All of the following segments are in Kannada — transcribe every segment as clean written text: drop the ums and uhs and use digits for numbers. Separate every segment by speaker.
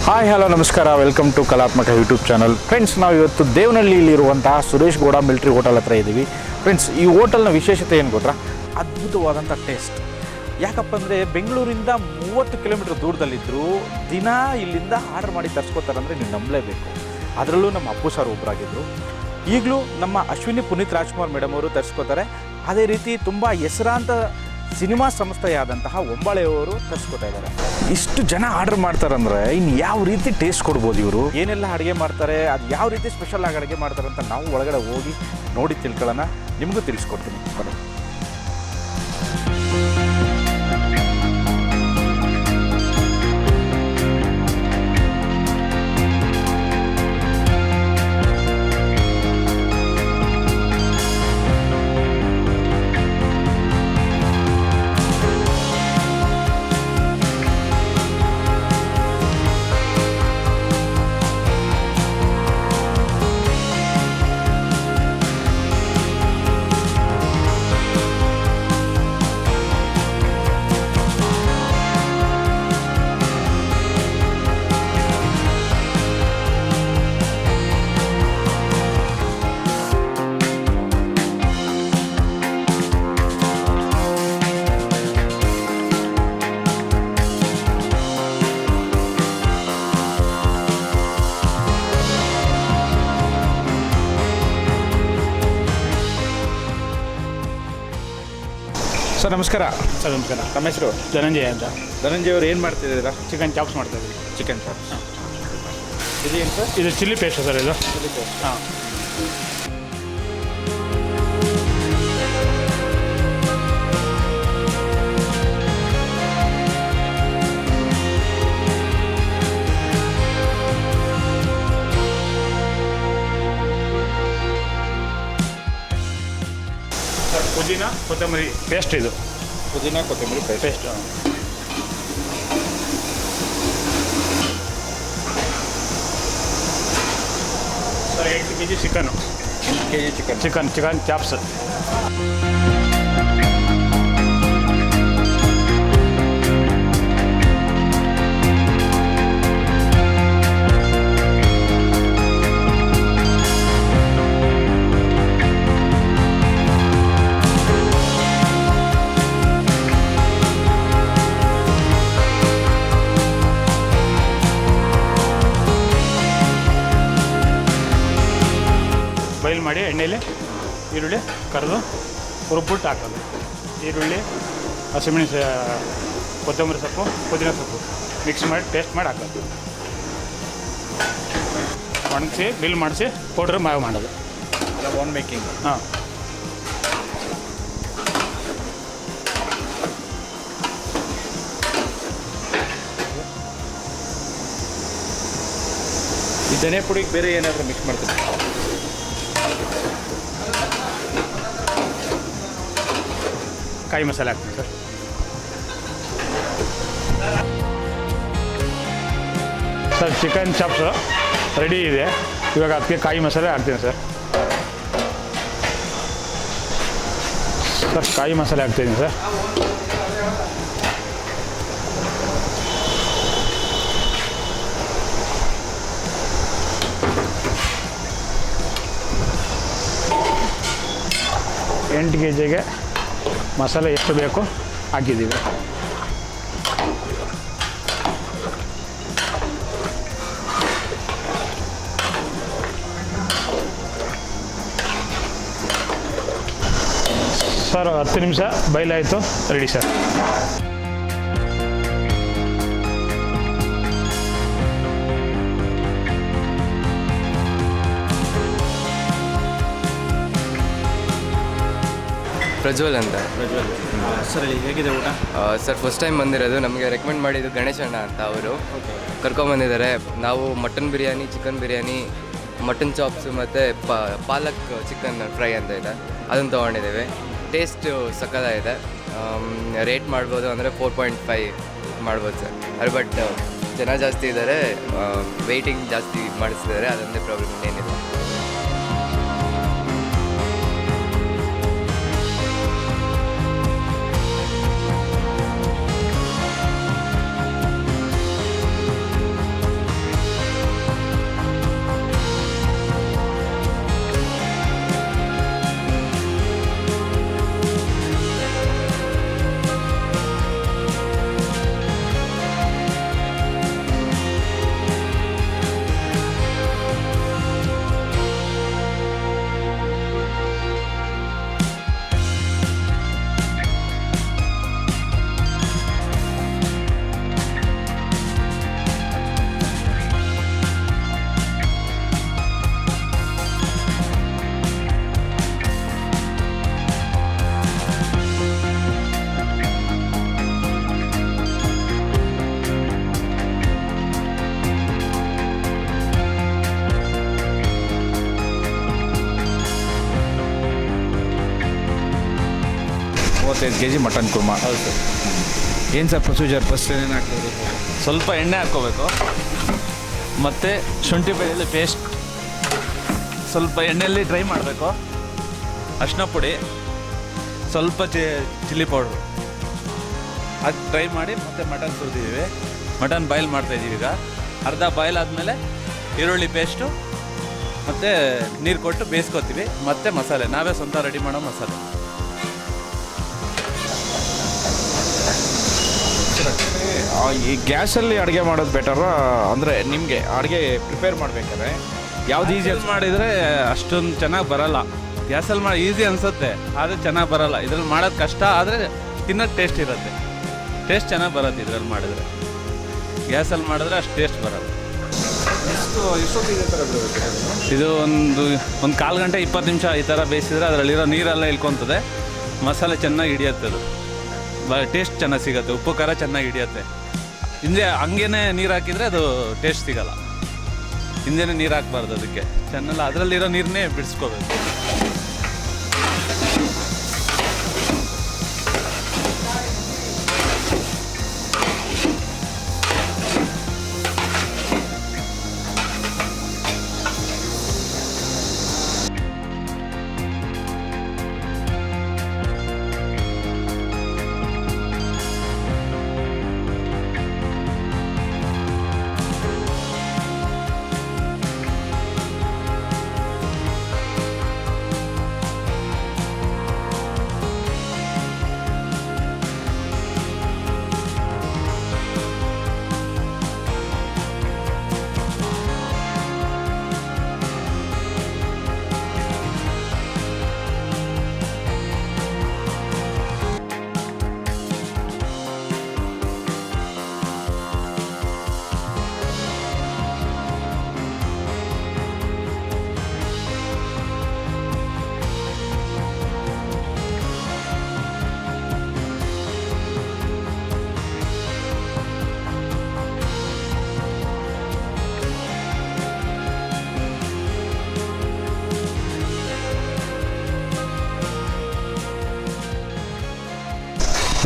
Speaker 1: ಹಾಯ್ ಹಲೋ ನಮಸ್ಕಾರ, ವೆಲ್ಕಮ್ ಟು ಕಲಾತ್ಮಕ ಯೂಟ್ಯೂಬ್ ಚಾನಲ್. ಫ್ರೆಂಡ್ಸ್, ನಾವು ಇವತ್ತು ದೇವನಹಳ್ಳಿಯಲ್ಲಿರುವಂತಹ ಸುರೇಶ್ ಗೌಡ ಮಿಲ್ಟ್ರಿ ಹೋಟೆಲ್ ಹತ್ರ ಇದ್ದೀವಿ. ಫ್ರೆಂಡ್ಸ್, ಈ ಹೋಟೆಲ್ನ ವಿಶೇಷತೆ ಏನು ಗೊತ್ತಾ? ಅದ್ಭುತವಾದಂಥ ಟೇಸ್ಟ್. ಯಾಕಪ್ಪ ಅಂದರೆ ಬೆಂಗಳೂರಿಂದ 30 ಕಿಲೋಮೀಟ್ರ್ ದೂರದಲ್ಲಿದ್ದರೂ ದಿನ ಇಲ್ಲಿಂದ ಆರ್ಡರ್ ಮಾಡಿ ತರಿಸ್ಕೋತಾರಂದರೆ ನೀವು ನಂಬಲೇಬೇಕು. ಅದರಲ್ಲೂ ನಮ್ಮ ಅಪ್ಪು ಸರ್ ಒಬ್ಬರಾಗಿದ್ದರು. ಈಗಲೂ ನಮ್ಮ ಅಶ್ವಿನಿ ಪುನೀತ್ ರಾಜ್ಕುಮಾರ್ ಮೇಡಮ್ ಅವರು ತರಿಸ್ಕೋತಾರೆ. ಅದೇ ರೀತಿ ತುಂಬ ಹೆಸರಾಂತ ಸಿನಿಮಾ ಸಂಸ್ಥೆಯಾದಂತಹ ಒಂಬಾಳೆಯವರು ತರಿಸ್ಕೊತಾ ಇದ್ದಾರೆ. ಇಷ್ಟು ಜನ ಆರ್ಡರ್ ಮಾಡ್ತಾರಂದ್ರೆ ಇನ್ನು ಯಾವ ರೀತಿ ಟೇಸ್ಟ್ ಕೊಡ್ಬೋದು ಇವರು? ಏನೆಲ್ಲ ಅಡುಗೆ ಮಾಡ್ತಾರೆ, ಅದು ಯಾವ ರೀತಿ ಸ್ಪೆಷಲ್ ಆಗಿ ಅಡುಗೆ ಮಾಡ್ತಾರೆ ಅಂತ ನಾವು ಒಳಗಡೆ ಹೋಗಿ ನೋಡಿ ತಿಳ್ಕೊಳ್ಳೋಣ. ನಿಮಗೂ ತಿಳಿಸ್ಕೊಡ್ತೀನಿ ಬನ್ನಿ. ಸರ್ ನಮಸ್ಕಾರ.
Speaker 2: ಸರ್ ನಮಸ್ಕಾರ.
Speaker 1: ನಮ್ಮ ಹೆಸರು
Speaker 2: ಧನಂಜಯ ಅಂತ.
Speaker 1: ಧನಂಜಯ ಅವರು ಏನು ಮಾಡ್ತಿದ್ದೀರಾ?
Speaker 2: ಚಿಕನ್ ಚಾಪ್ಸ್ ಮಾಡ್ತಾಯಿದ್ದೀವಿ.
Speaker 1: Chicken chops. ಇದೇನು ಸರ್?
Speaker 2: ಇದು ಚಿಲ್ಲಿ ಪೇಸ್ಟ್ ಸರ್. ಇದು
Speaker 1: ಚಿಲ್ಲಿ ಪೇಸ್ಟ್.
Speaker 2: ಹಾಂ. ಸರ್ ಪುದೀನ ಕೊತ್ತಂಬರಿ ಪೇಸ್ಟ್. ಇದು
Speaker 1: ಪುದೀನ ಕೊತ್ತಂಬರಿ
Speaker 2: paste. Sir 8 kg chicken.
Speaker 1: 8 kg
Speaker 2: chicken chops. Boil ಮಾಡಿ ಎಣ್ಣೆಯಲ್ಲಿ ಈರುಳ್ಳಿ ಕರೆದು ರುಬ್ಬಿಟ್ಟು ಹಾಕೋದು. ಈರುಳ್ಳಿ, ಹಸಿಮೆಣಸು, ಕೊತ್ತಂಬರಿ ಸೊಪ್ಪು, ಪುದೀನ ಸೊಪ್ಪು ಮಿಕ್ಸ್ ಮಾಡಿ ಪೇಸ್ಟ್ ಮಾಡಿ ಹಾಕೋದು. ಒಣಗಿಸಿ ಬಿಲ್ ಮಾಡಿಸಿ ಪೌಡ್ರ್ ಮಾಡೋದು.
Speaker 1: Own making.
Speaker 2: ಹಾಂ.
Speaker 1: ಈ ಧನೆ ಪುಡಿಗೆ ಬೇರೆ ಏನಾದರೂ ಮಿಕ್ಸ್ ಮಾಡ್ತೀನಿ?
Speaker 2: ಕಾಯಿ ಮಸಾಲೆ ಹಾಕ್ತೀನಿ sir. Sir chicken chops ready ಇದೆ. ಇವಾಗ ಅದಕ್ಕೆ ಕಾಯಿ ಮಸಾಲೆ ಹಾಕ್ತೀನಿ ಸರ್. ಸರ್ ಕಾಯಿ ಮಸಾಲೆ ಹಾಕ್ತೀನಿ ಸರ್. ಎಂಟು kgಗೆ ಮಸಾಲೆ ಎಷ್ಟು ಬೇಕು ಹಾಕಿದ್ದೀವಿ. ಸರ್ 10 ನಿಮಿಷ ಬೈಲಾಯಿತು, ರೆಡಿ ಸರ್.
Speaker 3: ಪ್ರಜ್ವಲ್ ಅಂತ.
Speaker 1: ಪ್ರಜ್ವಲ್ ಸರ್, ಇಲ್ಲಿ ಹೇಗಿದೆ ಊಟ?
Speaker 3: ಸರ್ ಫಸ್ಟ್ ಟೈಮ್ ಬಂದಿರೋದು. ನಮಗೆ ರೆಕಮೆಂಡ್ ಮಾಡಿದ್ದು ಗಣೇಶಣ್ಣ ಅಂತ, ಅವರು ಕರ್ಕೊಂಬಂದಿದ್ದಾರೆ. ನಾವು mutton biryani, chicken biryani, mutton chops ಮತ್ತು ಪಾಲಕ್ ಚಿಕನ್ ಫ್ರೈ ಅಂತ ಇದೆ, ಅದನ್ನು ತೊಗೊಂಡಿದ್ದೇವೆ. ಟೇಸ್ಟು ಸಕ್ಕತ್ತಾಗಿದೆ. ರೇಟ್ ಮಾಡ್ಬೋದು ಅಂದರೆ 4.5 ಮಾಡ್ಬೋದು ಸರ್. ಅದು ಬಟ್ ಜನ ಜಾಸ್ತಿ ಇದ್ದಾರೆ, ವೆಯ್ಟಿಂಗ್ ಜಾಸ್ತಿ ಮಾಡಿಸಿದ್ದಾರೆ, ಅದೊಂದೇ ಪ್ರಾಬ್ಲಮ್, ಏನಿದೆ.
Speaker 1: 25 kg ಮಟನ್ ಕುರ್ಮಾ.
Speaker 4: ಹೌದು ಸರ್.
Speaker 1: ಏನು ಸರ್ ಪ್ರೊಸೀಜರ್? ಫಸ್ಟ್ ಏನೇನು ಹಾಕ್ತೀವಿ?
Speaker 4: ಸ್ವಲ್ಪ ಎಣ್ಣೆ ಹಾಕ್ಕೋಬೇಕು, ಮತ್ತು ಶುಂಠಿ ಬೆಳ್ಳುಳ್ಳಿ ಪೇಸ್ಟ್ ಸ್ವಲ್ಪ ಎಣ್ಣೆಯಲ್ಲಿ ಡ್ರೈ ಮಾಡಬೇಕು, ಅರಿಶಿನ ಪುಡಿ, ಸ್ವಲ್ಪ ಚಿಲ್ಲಿ ಪೌಡ್ರು ಹಾಕಿ ಡ್ರೈ ಮಾಡಿ ಮತ್ತೆ ಮಟನ್ ಸುರಿದಿದ್ದೀವಿ. ಮಟನ್ ಬಾಯ್ಲ್ ಮಾಡ್ತಾಯಿದ್ದೀವಿ. ಈಗ ಅರ್ಧ ಬಾಯ್ಲ್ ಆದಮೇಲೆ ಈರುಳ್ಳಿ ಪೇಸ್ಟು ಮತ್ತು ನೀರು ಕೊಟ್ಟು ಬೇಯಿಸ್ಕೊತೀವಿ. ಮತ್ತು ಮಸಾಲೆ ನಾವೇ ಸ್ವಂತ ರೆಡಿ ಮಾಡೋ ಮಸಾಲೆ.
Speaker 1: ಈ ಗ್ಯಾಸಲ್ಲಿ ಅಡುಗೆ ಮಾಡೋದು ಬೆಟರಾ? ಅಂದರೆ ನಿಮಗೆ ಅಡುಗೆ ಪ್ರಿಪೇರ್ ಮಾಡಬೇಕಾದ್ರೆ ಯಾವ್ದು ಈಸಿ
Speaker 4: ಮಾಡಿದರೆ ಅಷ್ಟೊಂದು ಚೆನ್ನಾಗಿ ಬರಲ್ಲ. ಗ್ಯಾಸಲ್ಲಿ ಮಾಡಿ ಈಸಿ ಅನಿಸುತ್ತೆ, ಆದರೆ ಚೆನ್ನಾಗಿ ಬರಲ್ಲ. ಇದ್ರಲ್ಲಿ ಮಾಡೋದು ಕಷ್ಟ, ಆದರೆ ತಿನ್ನೋದು ಟೇಸ್ಟ್ ಇರುತ್ತೆ. ಟೇಸ್ಟ್ ಚೆನ್ನಾಗಿ ಬರುತ್ತೆ ಇದ್ರಲ್ಲಿ ಮಾಡಿದ್ರೆ. ಗ್ಯಾಸಲ್ಲಿ ಮಾಡಿದ್ರೆ ಅಷ್ಟು ಟೇಸ್ಟ್ ಬರಲ್ಲ. ಇದು ಒಂದು ಕಾಲು ಗಂಟೆ 20 ನಿಮಿಷ ಈ ಥರ ಬೇಯಿಸಿದ್ರೆ ಅದರಲ್ಲಿರೋ ನೀರೆಲ್ಲ ಇಳ್ಕೊತದೆ, ಮಸಾಲೆ ಚೆನ್ನಾಗಿ ಹಿಡಿಯುತ್ತೆ. ಅದು ಟೇಸ್ಟ್ ಚೆನ್ನಾಗಿ ಸಿಗುತ್ತೆ, ಉಪ್ಪು ಖಾರ ಚೆನ್ನಾಗಿ ಹಿಡಿಯುತ್ತೆ. ಹಿಂದೆ ಹಂಗೇನೆ ನೀರು ಹಾಕಿದರೆ ಅದು ಟೇಸ್ಟ್ ಸಿಗಲ್ಲ. ಹಿಂದೆನೇ ನೀರು ಹಾಕ್ಬಾರ್ದು ಅದಕ್ಕೆ, ಚೆನ್ನಾಗಿ ಅದರಲ್ಲಿರೋ ನೀರನ್ನೇ ಬಿಡಿಸ್ಕೋಬೇಕು.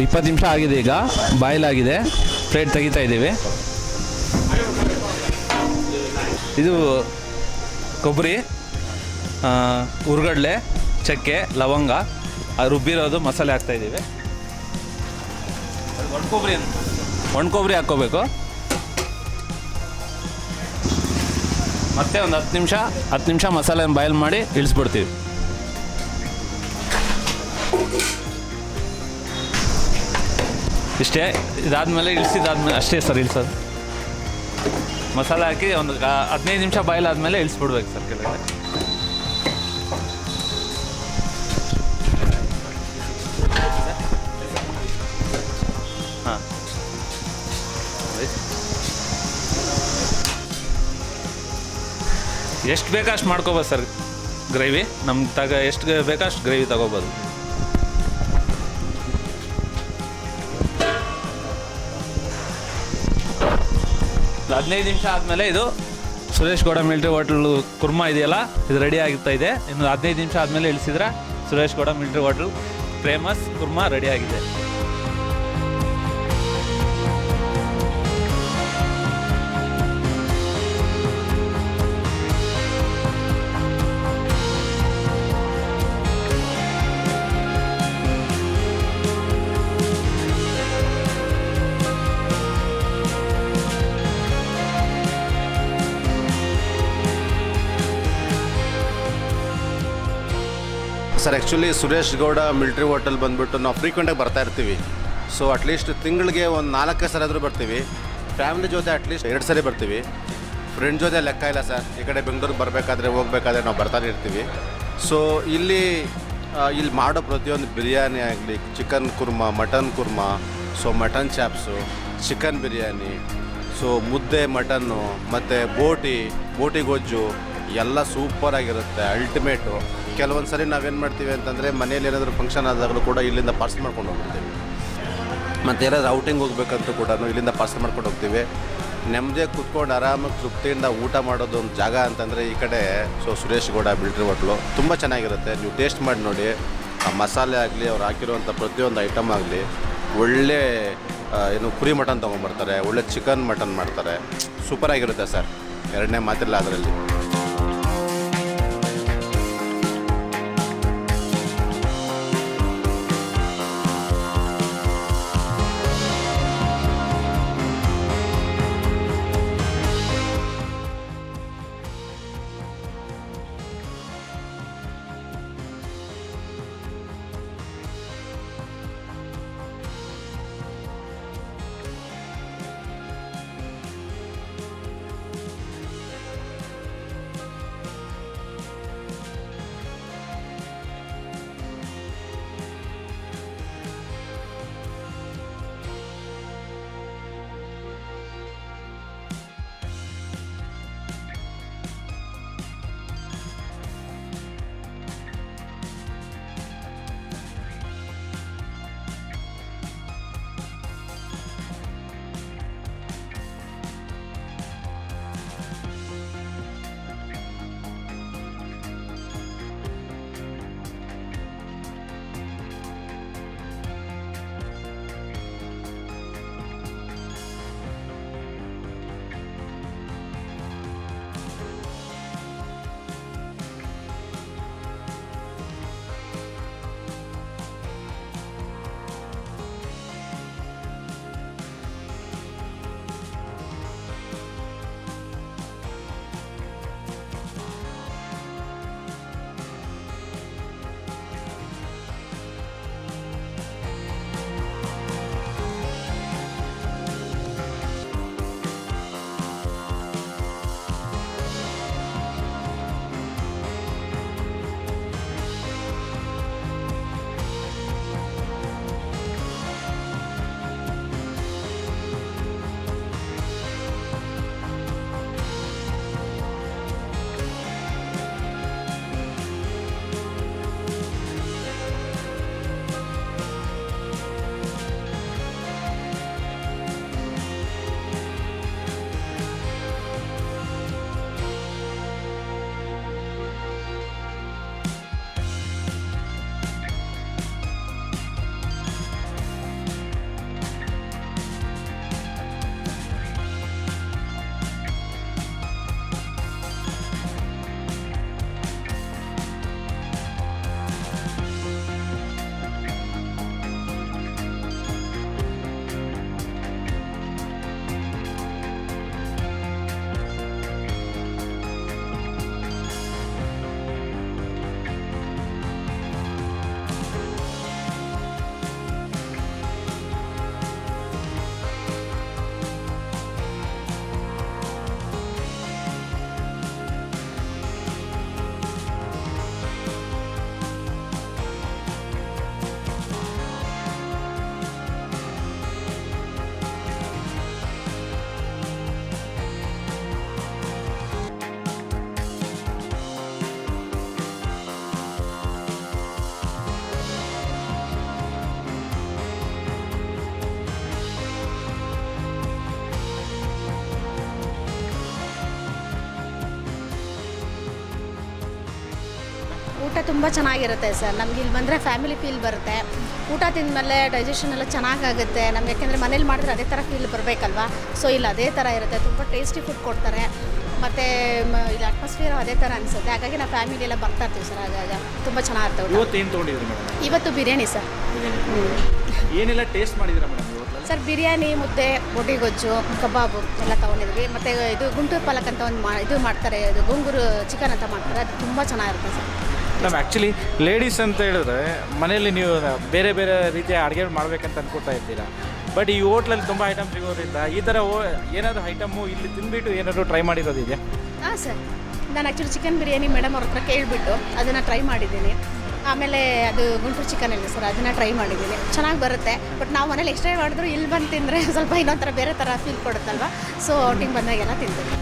Speaker 2: ಇಪ್ಪತ್ತು ನಿಮಿಷ ಆಗಿದೆ. ಈಗ ಬಾಯ್ಲ್ ಆಗಿದೆ, ಪ್ಲೇಟ್ ತೆಗಿತಾ ಇದ್ದೀವಿ. ಇದು ಕೊಬ್ಬರಿ, ಹುರ್ಗಡ್ಲೆ, ಚಕ್ಕೆ, ಲವಂಗ ರುಬ್ಬಿರೋದು ಮಸಾಲೆ ಹಾಕ್ತಾಯಿದ್ದೀವಿ. ಒಣಕೊಬ್ಬರಿ ಹಾಕ್ಕೋಬೇಕು. ಮತ್ತೆ ಒಂದು 10 ನಿಮಿಷ ಮಸಾಲೆ ಬಾಯ್ಲ್ ಮಾಡಿ ಇಳಿಸ್ಬಿಡ್ತೀವಿ. ಇಷ್ಟೇ. ಇದಾದಮೇಲೆ ಇಳಿಸಿದಾದ್ಮೇಲೆ ಅಷ್ಟೇ ಸರ್ ಇಳಿಸೋದು. ಮಸಾಲೆ ಹಾಕಿ ಒಂದು 15 ನಿಮಿಷ ಬಾಯ್ಲ್ ಆದಮೇಲೆ ಇಳಿಸ್ಬಿಡ್ಬೇಕು ಸರ್ ಕೆಳಗಡೆ. ಹಾಂ, ಎಷ್ಟು ಬೇಕಾ ಅಷ್ಟು ಮಾಡ್ಕೋಬೋದು ಸರ್ ಗ್ರೇವಿ. ನಮ್ಗೆ ಎಷ್ಟು ಬೇಕಾ ಅಷ್ಟು ಗ್ರೇವಿ ತಗೋಬೋದು. ಹದಿನೈದು ನಿಮಿಷ ಆದಮೇಲೆ ಇದು ಸುರೇಶ್ ಗೌಡ ಮಿಲ್ಟ್ರಿ ಹೋಟೆಲ್ ಕುರ್ಮಾ ಇದೆಯಲ್ಲ, ಇದು ರೆಡಿ ಆಗ್ತಾ ಇದೆ. ಇನ್ನು 15 ನಿಮಿಷ ಆದಮೇಲೆ ಇಳಿಸಿದ್ರೆ Suresh Gowda military hotel famous kurma ready ಆಗಿದೆ.
Speaker 5: Sir actually Suresh Gowda military hotel ಬಂದುಬಿಟ್ಟು ನಾವು ಫ್ರೀಕ್ವೆಂಟಾಗಿ ಬರ್ತಾ ಇರ್ತೀವಿ. ಸೊ ಅಟ್ಲೀಸ್ಟ್ ತಿಂಗಳಿಗೆ ಒಂದು 4 ಸಲ ಆದರೂ ಬರ್ತೀವಿ. ಫ್ಯಾಮಿಲಿ ಜೊತೆ ಅಟ್ಲೀಸ್ಟ್ 2 ಸರಿ ಬರ್ತೀವಿ. ಫ್ರೆಂಡ್ ಜೊತೆ ಲೆಕ್ಕ ಇಲ್ಲ ಸರ್. ಈ ಕಡೆ ಬೆಂಗಳೂರಿಗೆ ಬರಬೇಕಾದ್ರೆ ಹೋಗ್ಬೇಕಾದ್ರೆ ನಾವು ಬರ್ತಾನೆ ಇರ್ತೀವಿ. ಸೊ ಇಲ್ಲಿ ಮಾಡೋ ಪ್ರತಿಯೊಂದು ಬಿರಿಯಾನಿ ಆಗಲಿ, chicken kurma, mutton kurma, so mutton chops, chicken biryani, so ಮುದ್ದೆ ಮಟನ್ನು ಮತ್ತು ಬೋಟಿ ಗೊಜ್ಜು ಎಲ್ಲ ಸೂಪರಾಗಿರುತ್ತೆ, ಅಲ್ಟಿಮೇಟು. ಕೆಲವೊಂದು ಸರಿ ನಾವೇನು ಮಾಡ್ತೀವಿ ಅಂತಂದರೆ ಮನೇಲಿ ಏನಾದರೂ ಫಂಕ್ಷನ್ ಆದಾಗಲೂ ಕೂಡ ಇಲ್ಲಿಂದ ಪಾರ್ಸಲ್ ಮಾಡ್ಕೊಂಡು ಹೋಗ್ಬಿಡ್ತೀವಿ. ಮತ್ತು ಏನಾದರೂ ಔಟಿಂಗ್ ಹೋಗ್ಬೇಕಂತೂ ಕೂಡ ಇಲ್ಲಿಂದ ಪಾರ್ಸಲ್ ಮಾಡ್ಕೊಂಡು ಹೋಗ್ತೀವಿ. ನೆಮ್ಮದಿಯಾಗಿ ಕೂತ್ಕೊಂಡು ಆರಾಮಾಗಿ ತೃಪ್ತಿಯಿಂದ ಊಟ ಮಾಡೋದು ಒಂದು ಜಾಗ ಅಂತಂದರೆ ಈ ಕಡೆ so Suresh Gowda military hotel ತುಂಬ ಚೆನ್ನಾಗಿರುತ್ತೆ. ನೀವು ಟೇಸ್ಟ್ ಮಾಡಿ ನೋಡಿ. ಆ ಮಸಾಲೆ ಆಗಲಿ ಅವ್ರು ಹಾಕಿರುವಂಥ ಪ್ರತಿಯೊಂದು ಐಟಮ್ ಆಗಲಿ ಒಳ್ಳೆ ಏನು ಕುರಿ ಮಟನ್ ತೊಗೊಂಬರ್ತಾರೆ, ಒಳ್ಳೆ ಚಿಕನ್ ಮಟನ್ ಮಾಡ್ತಾರೆ. ಸೂಪರಾಗಿರುತ್ತೆ ಸರ್, ಎರಡನೇ ಮಾತಿಲ್ಲ ಅದರಲ್ಲಿ.
Speaker 6: ಊಟ ತುಂಬ ಚೆನ್ನಾಗಿರುತ್ತೆ ಸರ್. ನಮ್ಗೆ ಇಲ್ಲಿ ಬಂದರೆ ಫ್ಯಾಮಿಲಿ ಫೀಲ್ ಬರುತ್ತೆ. ಊಟ ತಿಂದಮೇಲೆ ಡೈಜೆಷನ್ ಎಲ್ಲ ಚೆನ್ನಾಗಾಗುತ್ತೆ ನಮ್ಗೆ, ಯಾಕೆಂದರೆ ಮನೇಲಿ ಮಾಡಿದ್ರೆ ಅದೇ ಥರ ಫೀಲ್ ಬರಬೇಕಲ್ವಾ. ಸೊ ಇಲ್ಲಿ ಅದೇ ಥರ ಇರುತ್ತೆ, ತುಂಬ ಟೇಸ್ಟಿ ಫುಡ್ ಕೊಡ್ತಾರೆ. ಮತ್ತು ಇಲ್ಲಿ ಅಟ್ಮಾಸ್ಫಿಯರ್ ಅದೇ ಥರ ಅನಿಸುತ್ತೆ. ಹಾಗಾಗಿ ನಾವು ಫ್ಯಾಮಿಲಿ ಎಲ್ಲ ಬರ್ತಾ ಇರ್ತೀವಿ ಸರ್. ಹಾಗಾಗಿ ತುಂಬ ಚೆನ್ನಾಗಿರುತ್ತೆ ಊಟ.
Speaker 1: ಇವತ್ತು ಏನು ತೊಗೊಂಡಿದ್ರಿ ಮೇಡಮ್?
Speaker 6: ಇವತ್ತು ಬಿರಿಯಾನಿ ಸರ್.
Speaker 1: ಏನೆಲ್ಲ ಟೇಸ್ಟ್ ಮಾಡಿದ್ದೀರಾ ಮೇಡಮ್ ಇವತ್ತು?
Speaker 6: ಸರ್ ಬಿರಿಯಾನಿ, ಮುದ್ದೆ, ಬೋಟಿ ಗೊಜ್ಜು, ಕಬಾಬು ಎಲ್ಲ ತೊಗೊಂಡಿದ್ವಿ. ಮತ್ತು ಇದು ಗುಂಟೂರು ಪಾಲಕ್ ಅಂತ ಒಂದು ಇದು ಮಾಡ್ತಾರೆ, ಇದು ಗೋಂಗೂರು ಚಿಕನ್ ಅಂತ ಮಾಡ್ತಾರೆ, ಅದು ತುಂಬ ಚೆನ್ನಾಗಿರುತ್ತೆ ಸರ್.
Speaker 1: ನಮ್ಮ ಆ್ಯಕ್ಚುಲಿ ಲೇಡೀಸ್ ಅಂತ ಹೇಳಿದ್ರೆ ಮನೆಯಲ್ಲಿ ನೀವು ಬೇರೆ ಬೇರೆ ರೀತಿಯ ಅಡುಗೆ ಮಾಡಬೇಕಂತ ಅನ್ಕೋತಾ ಇರ್ತೀರಾ. ಬಟ್ ಈ ಹೋಟ್ಲಲ್ಲಿ ತುಂಬ ಐಟಮ್ ಸಿಗೋದ್ರಿಂದ ಈ ಥರ ಏನಾದರೂ ಐಟಮು ಇಲ್ಲಿ ತಿಂದುಬಿಟ್ಟು ಏನಾದರೂ ಟ್ರೈ ಮಾಡಿರೋದಿದೆಯಾ?
Speaker 6: ಹಾಂ ಸರ್, ನಾನು ಆ್ಯಕ್ಚುಲಿ ಚಿಕನ್ ಬಿರಿಯಾನಿ ಮೇಡಮ್ ಅವ್ರ ಹತ್ರ ಕೇಳಿಬಿಟ್ಟು ಅದನ್ನು ಟ್ರೈ ಮಾಡಿದ್ದೀನಿ. ಆಮೇಲೆ ಅದು ಗುಂಟೂರು ಚಿಕನ್ ಇದೆ ಸರ್, ಅದನ್ನು ಟ್ರೈ ಮಾಡಿದ್ದೀನಿ, ಚೆನ್ನಾಗಿ ಬರುತ್ತೆ. ಬಟ್ ನಾವು ಮನೇಲಿ ಎಕ್ಸ್ಟ್ರಾ ಮಾಡಿದ್ರು ಇಲ್ಲಿ ಬಂದು ತಿಂದರೆ ಸ್ವಲ್ಪ ಇನ್ನೊಂಥರ ಬೇರೆ ಥರ ಫೀಲ್ ಕೊಡುತ್ತಲ್ವ. ಸೊ ಔಟಿಂಗ್ ಬಂದಾಗೆಲ್ಲ ತಿಂತೀವಿ.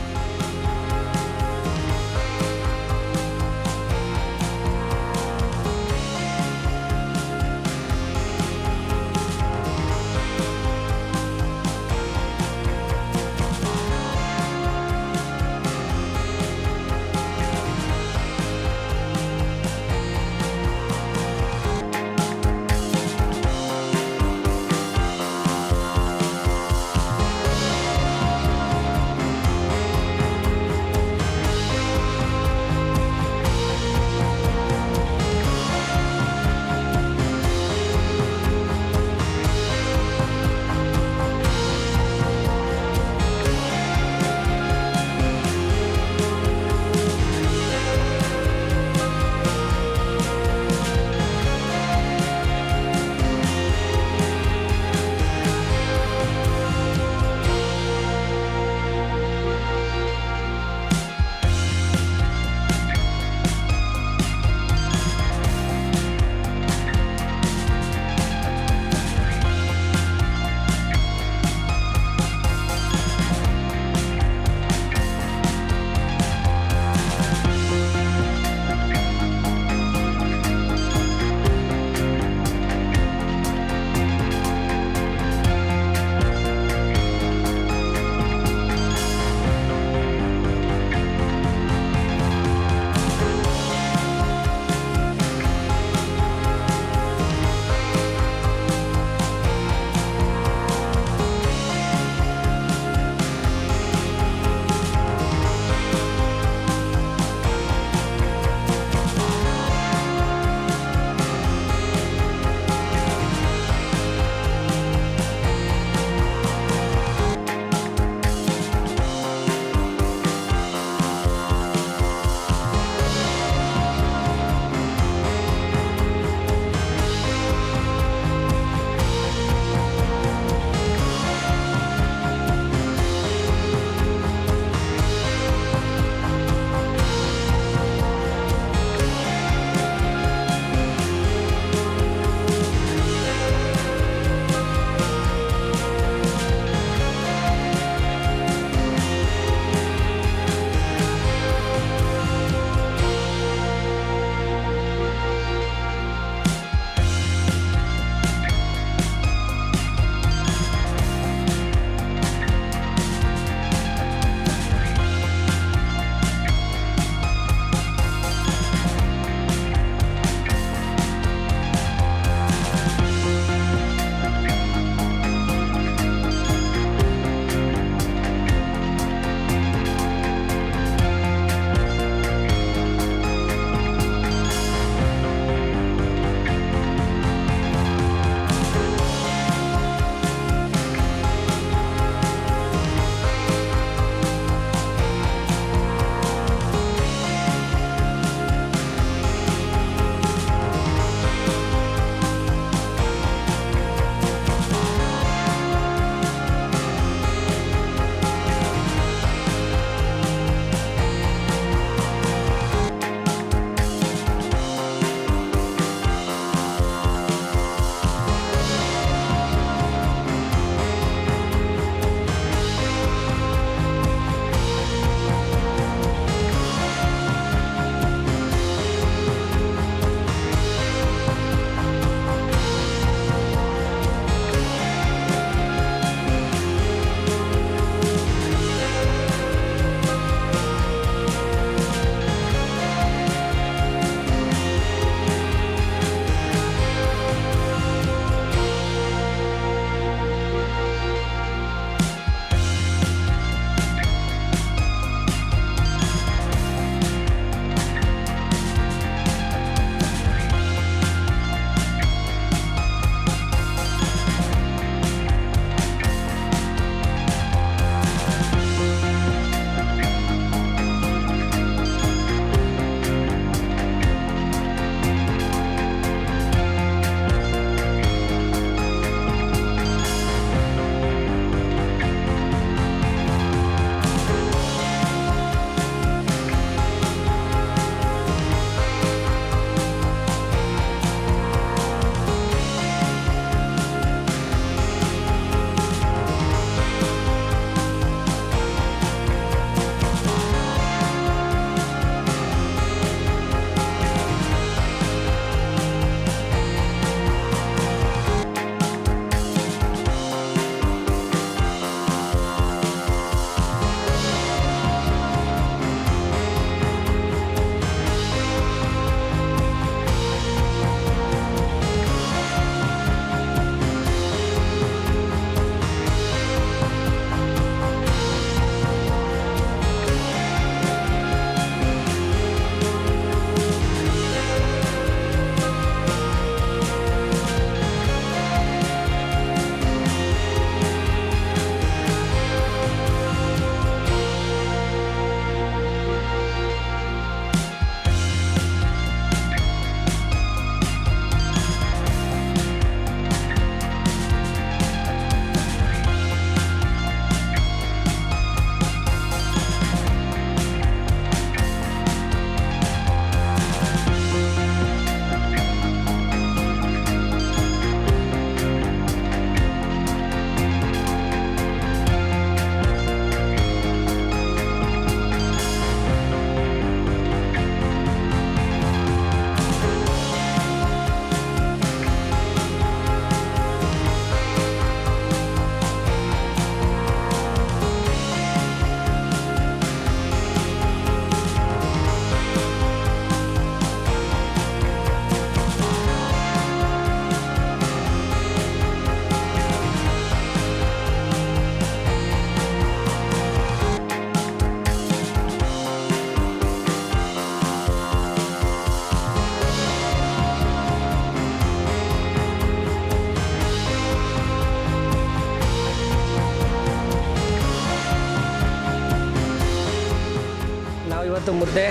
Speaker 7: ಇವತ್ತು ಮುದ್ದೆ,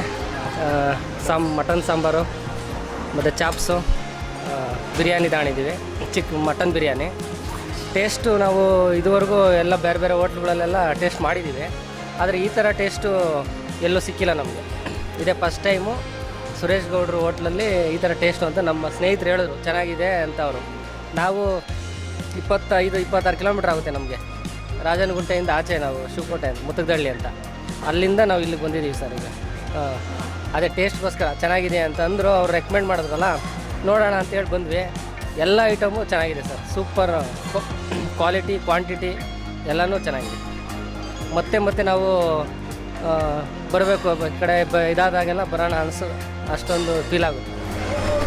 Speaker 7: ಮಟನ್ ಸಾಂಬಾರು ಮತ್ತು ಚಾಪ್ಸು, ಬಿರಿಯಾನಿ ತಗೊಂಡಿದ್ದೀವಿ, ಮಟನ್ ಬಿರಿಯಾನಿ. ಟೇಸ್ಟು ನಾವು ಇದುವರೆಗೂ ಎಲ್ಲ ಬೇರೆ ಬೇರೆ ಹೋಟ್ಲುಗಳಲ್ಲೆಲ್ಲ ಟೇಸ್ಟ್ ಮಾಡಿದ್ದೀವಿ, ಆದರೆ ಈ ಥರ ಟೇಸ್ಟು ಎಲ್ಲೂ ಸಿಕ್ಕಿಲ್ಲ ನಮಗೆ. ಇದೇ ಫಸ್ಟ್ ಟೈಮು ಸುರೇಶ್ ಗೌಡ್ರು ಹೋಟ್ಲಲ್ಲಿ ಈ ಥರ ಟೇಸ್ಟು ಅಂತ ನಮ್ಮ ಸ್ನೇಹಿತರು ಹೇಳಿದ್ರು, ಚೆನ್ನಾಗಿದೆ ಅಂತ ಅವರು. ನಾವು 25-26 ಕಿಲೋಮೀಟ್ರ್ ಆಗುತ್ತೆ ನಮಗೆ ರಾಜನಗುಂಟೆಯಿಂದ ಆಚೆ, ನಾವು ಶಿವಕೋಟೆ ಅಂತ ಮುತ್ತಗದಳ್ಳಿ ಅಂತ, ಅಲ್ಲಿಂದ ನಾವು ಇಲ್ಲಿಗೆ ಬಂದಿದ್ದೀವಿ ಸರ್ ಈಗ. ಅದೇ ಟೇಸ್ಟ್ಗೋಸ್ಕರ ಚೆನ್ನಾಗಿದೆ ಅಂತ ಅಂದರು, ಅವ್ರು ರೆಕಮೆಂಡ್ ಮಾಡಿದ್ರಲ್ಲ, ನೋಡೋಣ ಅಂತೇಳಿ ಬಂದ್ವಿ. ಎಲ್ಲ ಐಟಮು ಚೆನ್ನಾಗಿದೆ ಸರ್, ಸೂಪರ್ ಕ್ವಾಲಿಟಿ ಕ್ವಾಂಟಿಟಿ ಎಲ್ಲನೂ ಚೆನ್ನಾಗಿದೆ. ಮತ್ತೆ ನಾವು ಬರಬೇಕು ಈ ಕಡೆ ಇದಾದಾಗೆಲ್ಲ ಬರೋಣ ಅಷ್ಟೊಂದು ಫೀಲ್ ಆಗುತ್ತೆ.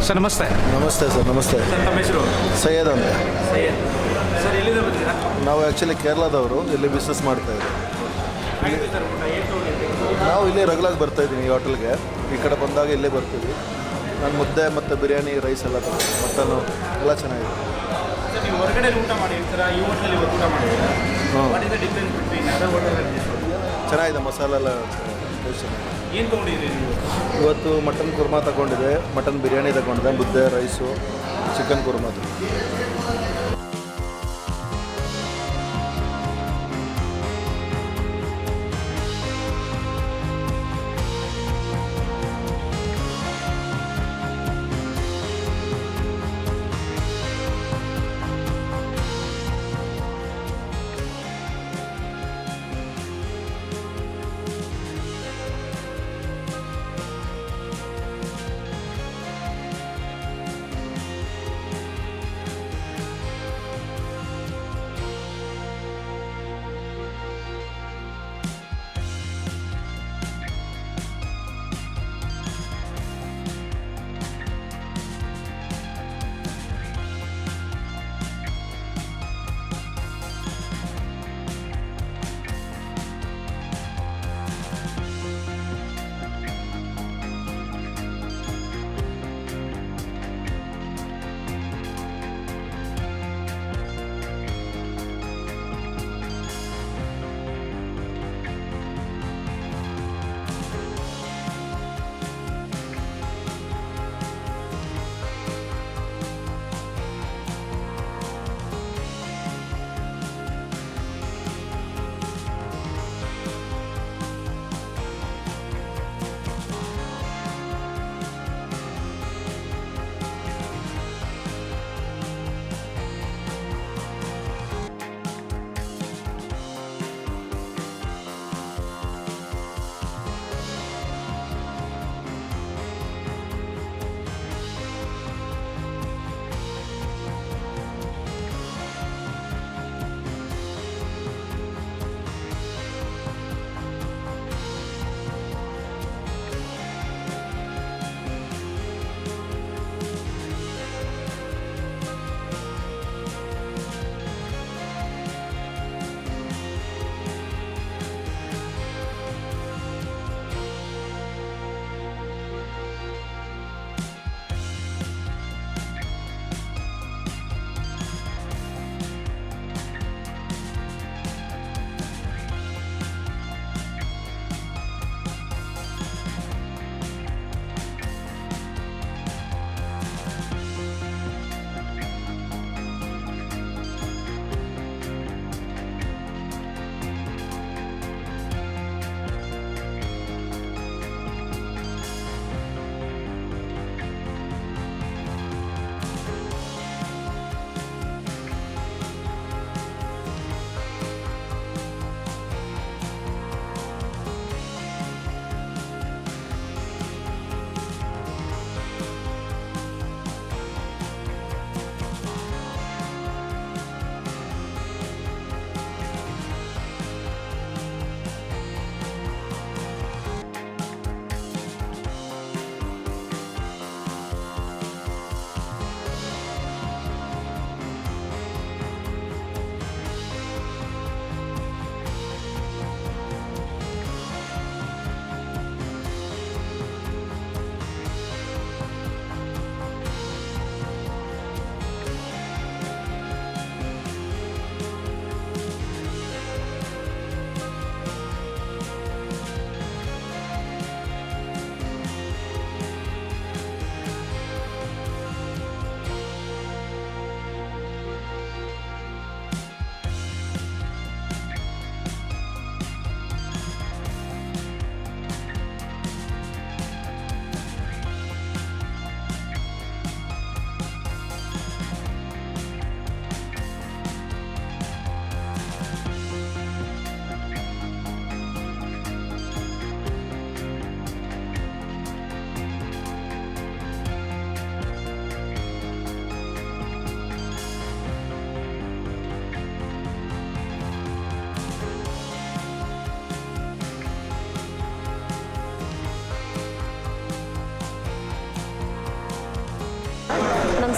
Speaker 1: ಸರ್ ನಮಸ್ತೆ.
Speaker 8: ನಮಸ್ತೆ ಸರ್. ನಮಸ್ತೆ.
Speaker 1: ನಮ್ಮ ಹೆಸರು
Speaker 8: ಸೈಯದ್ ಅಂತ.
Speaker 1: ಸರ್ ಎಲ್ಲಿಂದ ಬರ್ತೀರಾ?
Speaker 8: ನಾವು ಆ್ಯಕ್ಚುಲಿ ಕೇರಳದವರು, ಇಲ್ಲಿ ಬಿಸ್ನೆಸ್ ಮಾಡ್ತಾಯಿದ್ದೀವಿ. ನಾವು ಇಲ್ಲಿ ರೆಗ್ಯುಲಾಗಿ ಬರ್ತಾಯಿದ್ದೀನಿ ಈ ಹೋಟೆಲ್ಗೆ. ಈ ಕಡೆ ಬಂದಾಗ ಇಲ್ಲೇ ಬರ್ತೀವಿ. ನಾನು ಮುದ್ದೆ ಮತ್ತು ಬಿರಿಯಾನಿ, ರೈಸ್ ಎಲ್ಲ ತಗೊಂಡು, ಮಟನ್ನು ಎಲ್ಲ ಚೆನ್ನಾಗಿದೆ.
Speaker 1: ನೀವು ಹೊರಗಡೆ ಊಟ ಮಾಡಿರ್ತೀರಾ, ಈ ಹೋಟೆಲಲ್ಲಿ ಊಟ ಮಾಡಿದ್ದೀರಾ? What is the difference between other hotel and this hotel?
Speaker 8: ಚೆನ್ನಾಗಿದೆ, ಮಸಾಲೆ ಎಲ್ಲ ಟೇಸ್ಟ್ ಚೆನ್ನಾಗಿದೆ.
Speaker 1: ಏನು ತೊಗೊಂಡಿದ್ದೀರಿ ನೀವು?
Speaker 8: ಇವತ್ತು ಮಟನ್ ಕುರ್ಮಾ ತಗೊಂಡಿದೆ, ಮಟನ್ ಬಿರಿಯಾನಿ ತಗೊಂಡಿದೆ, ಮುದ್ದೆ, ರೈಸು, ಚಿಕನ್ ಕುರ್ಮಾದು.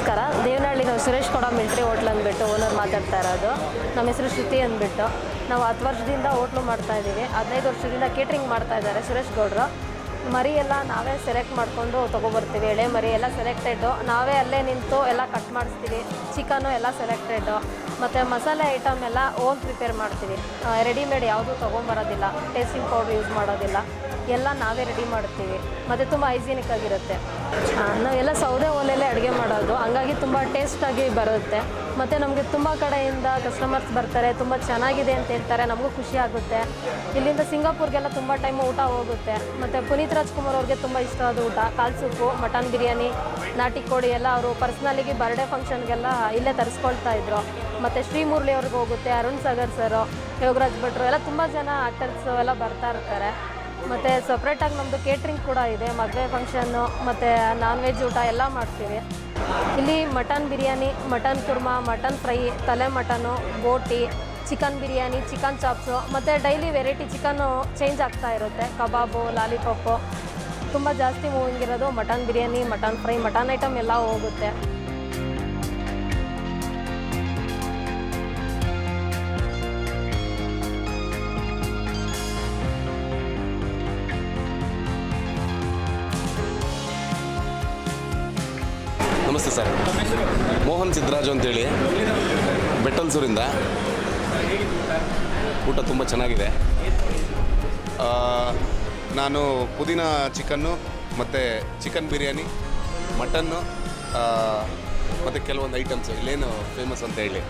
Speaker 9: ನಮಸ್ಕಾರ. ದೇವನಹಳ್ಳಿ ನಾವು ಸುರೇಶ್ ಗೌಡ ಮಿಲ್ಟ್ರಿ ಹೋಟ್ಲ್ ಅಂದ್ಬಿಟ್ಟು ಓನರ್ ಮಾತಾಡ್ತಾ ಇರೋದು. ನಮ್ಮ ಹೆಸರು ಶ್ರುತಿ ಅಂದ್ಬಿಟ್ಟು. ನಾವು 10 ವರ್ಷದಿಂದ ಹೋಟ್ಲು ಮಾಡ್ತಾಯಿದ್ದೀವಿ. 15 ವರ್ಷದಿಂದ ಕೇಟ್ರಿಂಗ್ ಮಾಡ್ತಾ ಇದ್ದಾರೆ ಸುರೇಶ್ ಗೌಡರು. ಮರಿ ಎಲ್ಲ ನಾವೇ ಸೆಲೆಕ್ಟ್ ಮಾಡಿಕೊಂಡು ತೊಗೊಬರ್ತೀವಿ. ಎಳೆ ಮರಿ ಎಲ್ಲ ಸೆಲೆಕ್ಟೆಡ್ಡು, ನಾವೇ ಅಲ್ಲೇ ನಿಂತು ಎಲ್ಲ ಕಟ್ ಮಾಡಿಸ್ತೀವಿ. ಚಿಕನ್ನು ಎಲ್ಲ ಸೆಲೆಕ್ಟೆಡ್ಡು, ಮತ್ತು ಮಸಾಲೆ ಐಟಮ್ ಎಲ್ಲ ಓನ್ ಪ್ರಿಪೇರ್ ಮಾಡ್ತೀವಿ. ರೆಡಿಮೇಡ್ ಯಾವುದೂ ತೊಗೊಂಬರೋದಿಲ್ಲ, ಟೇಸ್ಟಿಂಗ್ ಪೌಡ್ರ್ ಯೂಸ್ ಮಾಡೋದಿಲ್ಲ, ಎಲ್ಲ ನಾವೇ ರೆಡಿ ಮಾಡ್ತೀವಿ. ಮತ್ತು ತುಂಬ ಹೈಜಿನಿಕ್ ಆಗಿರುತ್ತೆ. ನಾವೆಲ್ಲ ಸೌದೆ ಒಲೆಯಲ್ಲೇ ಅಡುಗೆ ಮಾಡೋದು, ಹಂಗಾಗಿ ತುಂಬ ಟೇಸ್ಟಾಗಿ ಬರುತ್ತೆ. ಮತ್ತು ನಮಗೆ ತುಂಬ ಕಡೆಯಿಂದ ಕಸ್ಟಮರ್ಸ್ ಬರ್ತಾರೆ, ತುಂಬ ಚೆನ್ನಾಗಿದೆ ಅಂತ ಹೇಳ್ತಾರೆ, ನಮಗೂ ಖುಷಿ ಆಗುತ್ತೆ. ಇಲ್ಲಿಂದ ಸಿಂಗಾಪುರ್ಗೆಲ್ಲ ತುಂಬ ಟೈಮು ಊಟ ಹೋಗುತ್ತೆ. ಮತ್ತು ಪುನೀತ್ ರಾಜ್ಕುಮಾರ್ ಅವ್ರಿಗೆ ತುಂಬ ಇಷ್ಟವಾದ ಊಟ ಕಾಲ್ ಸೂಪು, ಮಟನ್ ಬಿರಿಯಾನಿ, ನಾಟಿ ಕೋಳಿ ಎಲ್ಲ ಅವರು ಪರ್ಸ್ನಲಿಗೆ ಬರ್ಡೇ ಫಂಕ್ಷನ್ಗೆಲ್ಲ ಇಲ್ಲೇ ತರಿಸ್ಕೊಳ್ತಾ ಇದ್ರು. ಮತ್ತು ಶ್ರೀಮುರಳಿ ಅವ್ರಿಗೆ ಹೋಗುತ್ತೆ, ಅರುಣ್ ಸಾಗರ್ ಸರು, ಯೋಗರಾಜ್ ಭಟ್ರು ಎಲ್ಲ ತುಂಬ ಜನ ಆ್ಯಕ್ಟರ್ಸು ಎಲ್ಲ ಬರ್ತಾ ಇರ್ತಾರೆ. ಮತ್ತು ಸಪ್ರೇಟಾಗಿ ನಮ್ಮದು ಕೇಟ್ರಿಂಗ್ ಕೂಡ ಇದೆ. ಮದುವೆ ಫಂಕ್ಷನ್ನು ಮತ್ತು ನಾನ್ ವೆಜ್ ಊಟ ಎಲ್ಲ ಮಾಡ್ತೀವಿ. ಇಲ್ಲಿ mutton biryani, mutton kurma, mutton fry, ತಲೆ ಮಟನು, ಬೋಟಿ, ಚಿಕನ್ ಬಿರಿಯಾನಿ, ಚಿಕನ್ ಚಾಪ್ಸು, ಮತ್ತು ಡೈಲಿ ವೆರೈಟಿ ಚಿಕನ್ನು ಚೇಂಜ್ ಆಗ್ತಾ ಇರುತ್ತೆ. ಕಬಾಬು, ಲಾಲಿಪಾಪು, ತುಂಬ ಜಾಸ್ತಿ ಮೂವಿಂಗ್ ಇರೋದು mutton biryani, mutton fry, mutton item ಎಲ್ಲ ಹೋಗುತ್ತೆ.
Speaker 10: ನಮಸ್ತೆ ಸರ್, ಮೋಹನ್ ಸಿದ್ದರಾಜು ಅಂತೇಳಿ ಬೆಟ್ಟಲ್ಸೂರಿಂದ. ಊಟ ತುಂಬ ಚೆನ್ನಾಗಿದೆ. ನಾನು ಪುದೀನ ಚಿಕನ್ನು ಮತ್ತು ಚಿಕನ್ ಬಿರಿಯಾನಿ, ಮಟನ್ನು ಮತ್ತು ಕೆಲವೊಂದು ಐಟಮ್ಸ್ ಇಲ್ಲೇನು ಫೇಮಸ್ ಅಂತ ಹೇಳಿ.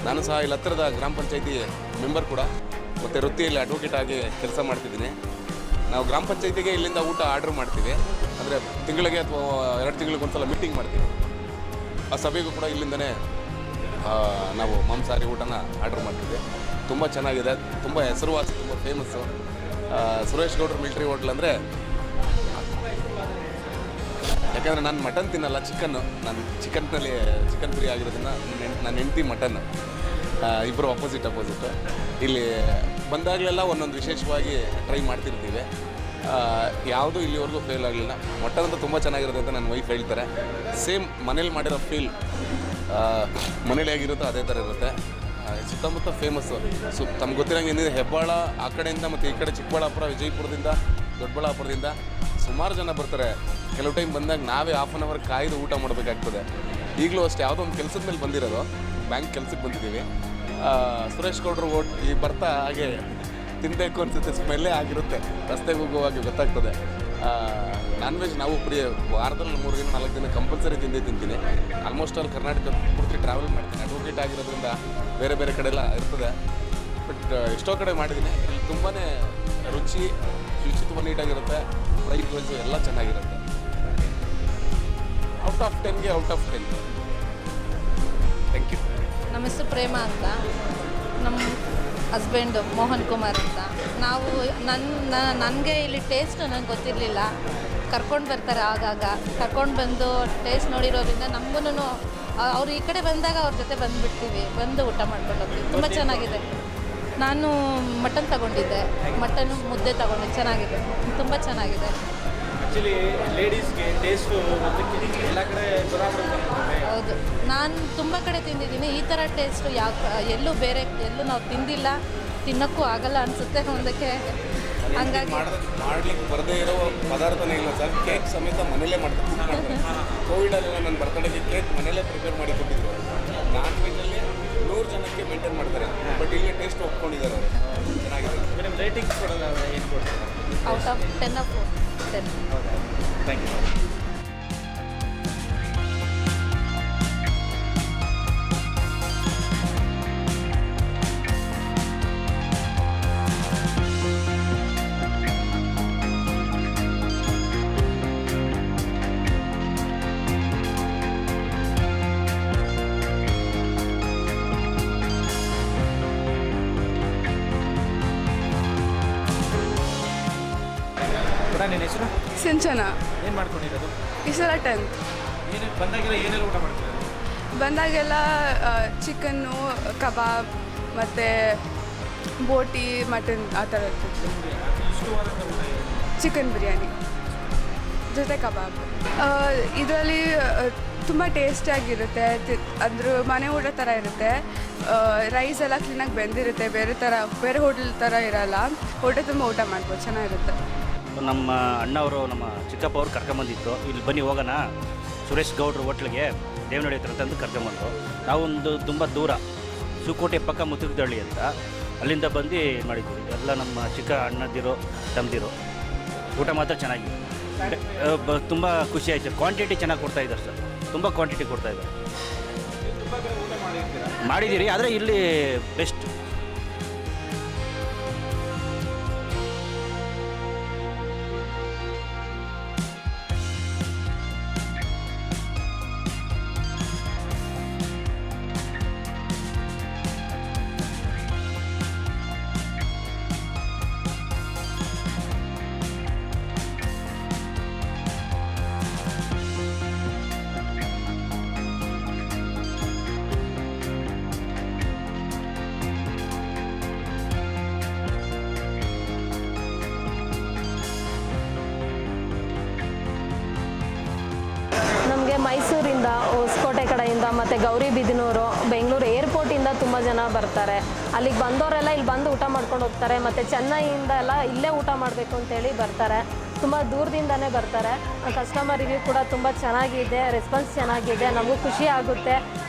Speaker 10: ನಾನು ಸಹ ಇಲ್ಲಿ ಹತ್ತಿರದ ಗ್ರಾಮ ಪಂಚಾಯತಿ ಮೆಂಬರ್ ಕೂಡ, ಮತ್ತು ವೃತ್ತಿಯಲ್ಲಿ ಅಡ್ವೊಕೇಟ್ ಆಗಿ ಕೆಲಸ ಮಾಡ್ತಿದ್ದೀನಿ. ನಾವು ಗ್ರಾಮ ಪಂಚಾಯತಿಗೆ ಇಲ್ಲಿಂದ ಊಟ ಆರ್ಡ್ರ್ ಮಾಡ್ತೀವಿ. ಅಂದರೆ ತಿಂಗಳಿಗೆ ಅಥವಾ 2 ತಿಂಗಳಿಗೆ ಒಂದು ಸಲ ಮೀಟಿಂಗ್ ಮಾಡ್ತೀವಿ. ಆ ಸಭೆಗೂ ಕೂಡ ಇಲ್ಲಿಂದನೇ ನಾವು ಮಾಂಸಾಹಾರಿ ಊಟನ ಆರ್ಡ್ರ್ ಮಾಡ್ತೀವಿ. ತುಂಬ ಚೆನ್ನಾಗಿದೆ, ತುಂಬ ಹೆಸರುವಾಸಿ, ತುಂಬ ಫೇಮಸ್ಸು. ಸುರೇಶ್ ಗೌಡ್ರ ಮಿಲ್ಟ್ರಿ ಹೋಟ್ಲ್ ಅಂದರೆ, ಯಾಕಂದರೆ ನಾನು ಮಟನ್ ತಿನ್ನಲ್ಲ, ಚಿಕನ್ನು. ನಾನು ಚಿಕನ್ ಫ್ರೀ ಆಗಿರೋದ್ರಿಂದ ನನ್ನ ಹೆಂಡ್ತಿ ಮಟನ್, ಇಬ್ಬರು ಅಪೋಸಿಟ್. ಇಲ್ಲಿ ಬಂದಾಗಲೆಲ್ಲ ಒಂದೊಂದು ವಿಶೇಷವಾಗಿ ಟ್ರೈ ಮಾಡ್ತಿರ್ತೀವಿ. ಯಾವುದೂ ಇಲ್ಲಿವರೆಗೂ ಫೇಲ್ ಆಗಲಿಲ್ಲ. ಮಟನ್ ಅಂತೂ ತುಂಬ ಚೆನ್ನಾಗಿರುತ್ತೆ ಅಂತ ನನ್ನ ವೈಫ್ ಹೇಳ್ತಾರೆ. ಸೇಮ್ ಮನೇಲಿ ಮಾಡಿರೋ ಫೀಲ್ ಮನೇಲಿ ಹೇಗಿರುತ್ತೋ ಅದೇ ಥರ ಇರುತ್ತೆ. ಸುತ್ತಮುತ್ತ ಫೇಮಸ್ಸು. ತಮ್ಗೆ ಗೊತ್ತಿರೋಂಗೆ ಏನಿದೆ, ಹೆಬ್ಬಾಳ ಆ ಕಡೆಯಿಂದ ಮತ್ತು ಈ ಕಡೆ ಚಿಕ್ಕಬಳ್ಳಾಪುರ, ವಿಜಯಪುರದಿಂದ, ದೊಡ್ಡಬಳ್ಳಾಪುರದಿಂದ ಸುಮಾರು ಜನ ಬರ್ತಾರೆ. ಕೆಲವು ಟೈಮ್ ಬಂದಾಗ ನಾವೇ 1/2 hour ಕಾಯ್ದು ಊಟ ಮಾಡಬೇಕಾಗ್ತದೆ. ಈಗಲೂ ಅಷ್ಟೇ, ಯಾವುದೋ ಒಂದು ಕೆಲಸದ ಮೇಲೆ ಬಂದಿರೋದು, ಬ್ಯಾಂಕ್ ಕೆಲಸಕ್ಕೆ ಬಂದಿದ್ದೀವಿ. ಸುರೇಶ್ ಗೌಡ್ರು ಈ ಬರ್ತಾ ಹಾಗೆ ತಿನ್ನಬೇಕು ಅನಿಸುತ್ತೆ, ಸ್ಮೆಲ್ಲೇ ಆಗಿರುತ್ತೆ. ರಸ್ತೆಗೆ ಹೋಗುವಾಗ ಗೊತ್ತಾಗ್ತದೆ. ನಾನ್ ವೆಜ್ ನಾವು ವಾರದಲ್ಲಿ 3 ದಿನ 4 ದಿನ ಕಂಪಲ್ಸರಿ ತಿಂತೀನಿ. ಆಲ್ಮೋಸ್ಟ್ ಆಲ್ ಕರ್ನಾಟಕ ಪೂರ್ತಿ ಟ್ರಾವೆಲ್ ಮಾಡ್ತೀನಿ. ಅಡ್ವೊಕೇಟ್ ಆಗಿರೋದ್ರಿಂದ ಬೇರೆ ಬೇರೆ ಕಡೆ ಎಲ್ಲ ಇರ್ತದೆ. ಬಟ್ ಎಷ್ಟೋ ಕಡೆ ಮಾಡಿದ್ದೀನಿ. ಇಲ್ಲಿ ತುಂಬಾ ಶುಚಿತ್ವ ನೀಟಾಗಿರುತ್ತೆ. ಪ್ರೈಸ್ ವೈಸು ಎಲ್ಲ ಚೆನ್ನಾಗಿರುತ್ತೆ. ಔಟ್ ಆಫ್ 10ಗೆ ಔಟ್ ಆಫ್ 10. Thank you.
Speaker 11: ನಮ್ಮ ಹೆಸರು ಪ್ರೇಮ ಅಂತ, ನಮ್ಮ ಹಸ್ಬೆಂಡು ಮೋಹನ್ ಕುಮಾರ್ ಅಂತ. ನಾವು ನನಗೆ ಇಲ್ಲಿ ಟೇಸ್ಟ್ ನನಗೆ ಗೊತ್ತಿರಲಿಲ್ಲ, ಕರ್ಕೊಂಡು ಬರ್ತಾರೆ ಆಗಾಗ. ಕರ್ಕೊಂಡು ಬಂದು ಟೇಸ್ಟ್ ನೋಡಿರೋದ್ರಿಂದ ನಮಗೂ ಅವ್ರು ಈ ಕಡೆ ಬಂದಾಗ ಅವ್ರ ಜೊತೆ ಬಂದುಬಿಡ್ತೀವಿ, ಬಂದು ಊಟ ಮಾಡ್ಕೊಂಡು ಹೋಗ್ತೀವಿ. ತುಂಬ ಚೆನ್ನಾಗಿದೆ. ನಾನು ಮಟನ್ ತಗೊಂಡಿದ್ದೆ, ಮಟನ್ ಮುದ್ದೆ ತಗೊಂಡೆ, ಚೆನ್ನಾಗಿದೆ, ತುಂಬ ಚೆನ್ನಾಗಿದೆ.
Speaker 1: ಆ್ಯಕ್ಚುಲಿ ಲೇಡೀಸ್ಗೆ ಟೇಸ್ಟು ಎಲ್ಲ ಕಡೆ
Speaker 11: ಹೌದು, ನಾನು ತುಂಬ ಕಡೆ ತಿಂದಿದ್ದೀನಿ. ಈ ಥರ ಟೇಸ್ಟು ಎಲ್ಲೂ ನಾವು ತಿಂದಿಲ್ಲ, ತಿನ್ನೋಕ್ಕೂ ಆಗಲ್ಲ ಅನಿಸುತ್ತೆ ಒಂದಕ್ಕೆ. ಹಂಗಾಗಿ
Speaker 10: ಮಾಡ್ಲಿಕ್ಕೆ ಬರದೇ ಇರೋ ಪದಾರ್ಥನೇ ಇಲ್ಲ ಸರ್. ಕೇಕ್ ಸಮೇತ ಮನೇಲೇ ಮಾಡ್ತಾರೆ. ಕೋವಿಡಲ್ಲೆಲ್ಲ ನನ್ನ ಬರ್ತಡೇಗೆ ಕೇಕ್ ಮನೇಲೇ ಪ್ರಿಪೇರ್ ಮಾಡಿ ಕೊಟ್ಟಿದ್ರು. ನಾನ್ ವೆಜ್ಜಲ್ಲಿ 100 ಜನಕ್ಕೆ ಮೇಂಟೈನ್ ಮಾಡ್ತಾರೆ. ಬಟ್ ಇಲ್ಲಿ ಟೇಸ್ಟ್ ಒಪ್ಕೊಂಡಿದ್ದಾರೆ ಅವರು. ಚೆನ್ನಾಗಿದೆ.
Speaker 1: ಮೇಡಮ್ ರೇಟಿಂಗ್ಸ್ ಕೊಡೋಲ್ಲ, ಏನು ಕೊಡ್ತಾರೆ?
Speaker 11: Out of 10 of 10.
Speaker 1: Thank you. ನಿನ್ನ ಹೆಸರು?
Speaker 12: ಸಿಂಚನ.
Speaker 1: ಏನು ಮಾಡ್ಕೊಂಡಿರೋದು?
Speaker 12: ಈ ಸಲ 10th.
Speaker 1: ಬಂದಾಗೆಲ್ಲ ಏನೆಲ್ಲ ಊಟ ಮಾಡ್ತೀರಾ?
Speaker 12: ಬಂದಾಗೆಲ್ಲ ಚಿಕನ್ನು, ಕಬಾಬ್ ಮತ್ತು ಬೋಟಿ, ಮಟನ್ ಆ ಥರ ಇರ್ತಿತ್ತು. ಚಿಕನ್ ಬಿರಿಯಾನಿ ಜೊತೆ ಕಬಾಬ್. ಇದರಲ್ಲಿ ತುಂಬ ಟೇಸ್ಟಿಯಾಗಿರುತ್ತೆ. ಅಂದರೂ ಮನೆ ಊಟ ಥರ ಇರುತ್ತೆ. ರೈಸ್ ಎಲ್ಲ ಕ್ಲೀನಾಗಿ ಬೆಂದಿರುತ್ತೆ. ಬೇರೆ ಹೋಟೆಲ್ ಥರ ಇರಲ್ಲ. ಹೊಟ್ಟೆ ತುಂಬ ಊಟ ಮಾಡ್ಬೋದು, ಚೆನ್ನಾಗಿರುತ್ತೆ.
Speaker 13: ನಮ್ಮ ಅಣ್ಣವರು ನಮ್ಮ ಚಿಕ್ಕಪ್ಪ ಅವ್ರು ಕರ್ಕೊಂಬಂದಿತ್ತು, ಇಲ್ಲಿ ಬನ್ನಿ ಹೋಗೋಣ ಸುರೇಶ್ ಗೌಡ್ರ ಹೋಟ್ಲಿಗೆ ದೇವನಹಳ್ಳಿ ಹತ್ರ ಅಂತಂದು ಕರ್ಕೊಂಬಂದು, ನಾವೊಂದು ತುಂಬ ದೂರ ಸುಕೋಟೆ ಪಕ್ಕ ಮುತ್ತುಗದಳ್ಳಿ ಅಂತ ಅಲ್ಲಿಂದ ಬಂದು ಮಾಡಿದ್ವಿ. ಎಲ್ಲ ನಮ್ಮ ಚಿಕ್ಕ ಅಣ್ಣದಿರೋ ತಮ್ಮದಿರೋ ಊಟ ಮಾತ್ರ ಚೆನ್ನಾಗಿದೆ. ತುಂಬ ಖುಷಿ ಆಯಿತು. ಕ್ವಾಂಟಿಟಿ ಚೆನ್ನಾಗಿ ಕೊಡ್ತಾಯಿದ್ದಾರೆ ಸರ್, ತುಂಬ ಕ್ವಾಂಟಿಟಿ ಕೊಡ್ತಾಯಿದ್ದಾರೆ. ಮಾಡಿದ್ದೀರಿ, ಆದರೆ ಇಲ್ಲಿ ಬೆಸ್ಟ್.
Speaker 9: ನಮಗೆ ಮೈಸೂರಿಂದ, ಹೊಸಕೋಟೆ ಕಡೆಯಿಂದ ಮತ್ತು ಗೌರಿಬಿದನೂರು, ಬೆಂಗಳೂರು ಏರ್ಪೋರ್ಟಿಂದ ತುಂಬ ಜನ ಬರ್ತಾರೆ. ಅಲ್ಲಿಗೆ ಬಂದವರೆಲ್ಲ ಇಲ್ಲಿ ಬಂದು ಊಟ ಮಾಡ್ಕೊಂಡು ಹೋಗ್ತಾರೆ. ಮತ್ತು ಚೆನ್ನೈಯಿಂದ ಎಲ್ಲ ಇಲ್ಲೇ ಊಟ ಮಾಡಬೇಕು ಅಂತೇಳಿ ಬರ್ತಾರೆ. ತುಂಬ ದೂರದಿಂದನೇ ಬರ್ತಾರೆ. ಕಸ್ಟಮರ್ ರಿವ್ಯೂ ಕೂಡ ತುಂಬ ಚೆನ್ನಾಗಿದೆ, ರೆಸ್ಪಾನ್ಸ್ ಚೆನ್ನಾಗಿದೆ, ನಮಗೂ ಖುಷಿ ಆಗುತ್ತೆ.